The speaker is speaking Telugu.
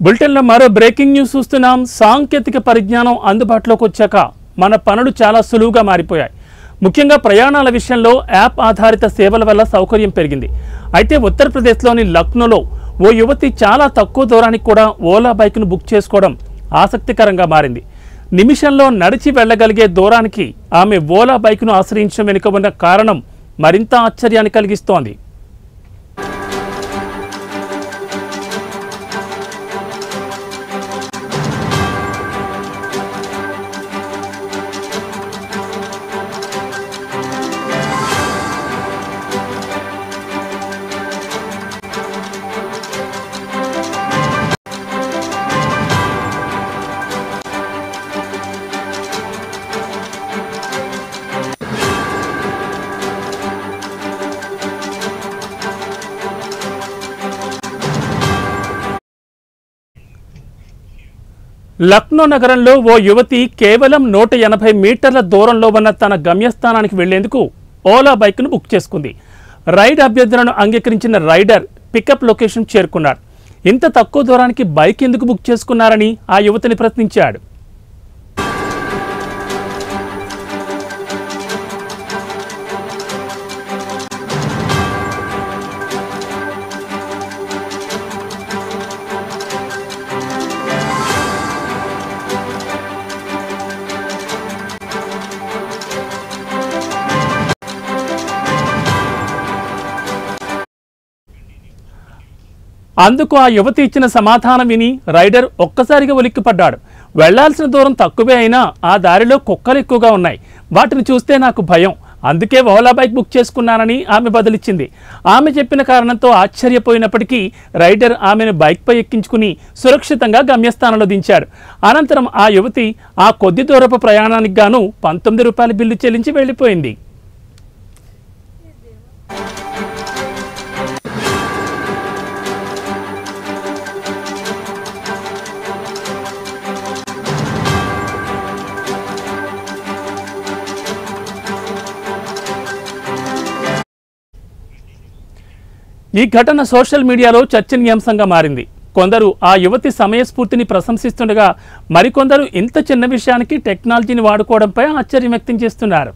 బులెటిన్లో మరో బ్రేకింగ్ న్యూస్ చూస్తున్నాం. సాంకేతిక పరిజ్ఞానం అందుబాటులోకి వచ్చాక మన పనులు చాలా సులువుగా మారిపోయాయి. ముఖ్యంగా ప్రయాణాల విషయంలో యాప్ ఆధారిత సేవల వల్ల సౌకర్యం పెరిగింది. అయితే ఉత్తరప్రదేశ్లోని లక్నోలో ఓ యువతి చాలా తక్కువ దూరానికి కూడా ఓలా బైక్ను బుక్ చేసుకోవడం ఆసక్తికరంగా మారింది. నిమిషంలో నడిచి వెళ్ళగలిగే దూరానికి ఆమె ఓలా బైక్ను ఆశ్రయించడం వెనుక ఉన్న కారణం మరింత ఆశ్చర్యాన్ని కలిగిస్తోంది. లక్నో నగరంలో ఓ యువతి కేవలం 180 మీటర్ల దూరంలో ఉన్న తన గమ్యస్థానానికి వెళ్లేందుకు ఓలా బైక్ను బుక్ చేసుకుంది. రైడ్ అభ్యర్థనను అంగీకరించిన రైడర్ పికప్ లొకేషన్ చేరుకున్నాడు. ఇంత తక్కువ దూరానికి బైక్ ఎందుకు బుక్ చేసుకున్నారని ఆ యువతిని ప్రశ్నించాడు. అందుకు ఆ యువతి ఇచ్చిన సమాధానం విని రైడర్ ఒక్కసారిగా ఉలిక్కిపడ్డాడు. వెళ్లాల్సిన దూరం తక్కువే అయినా ఆ దారిలో కుక్కలు ఎక్కువగా ఉన్నాయి. వాటిని చూస్తే నాకు భయం, అందుకే ఓలా బైక్ బుక్ చేసుకున్నానని ఆమె బదులిచ్చింది. ఆమె చెప్పిన కారణంతో ఆశ్చర్యపోయినప్పటికీ రైడర్ ఆమెను బైక్పై ఎక్కించుకుని సురక్షితంగా గమ్యస్థానంలో దించాడు. అనంతరం ఆ యువతి ఆ కొద్ది దూరపు ప్రయాణానికి గాను 19 రూపాయల బిల్లు చెల్లించి వెళ్లిపోయింది. ఈ ఘటన సోషల్ మీడియాలో చర్చనీయాంశంగా మారింది. కొందరు ఆ యువతి సమయస్ఫూర్తిని ప్రశంసిస్తుండగా మరికొందరు ఇంత చిన్న విషయానికి టెక్నాలజీని వాడుకోవడంపై ఆశ్చర్యం వ్యక్తం చేస్తున్నారు.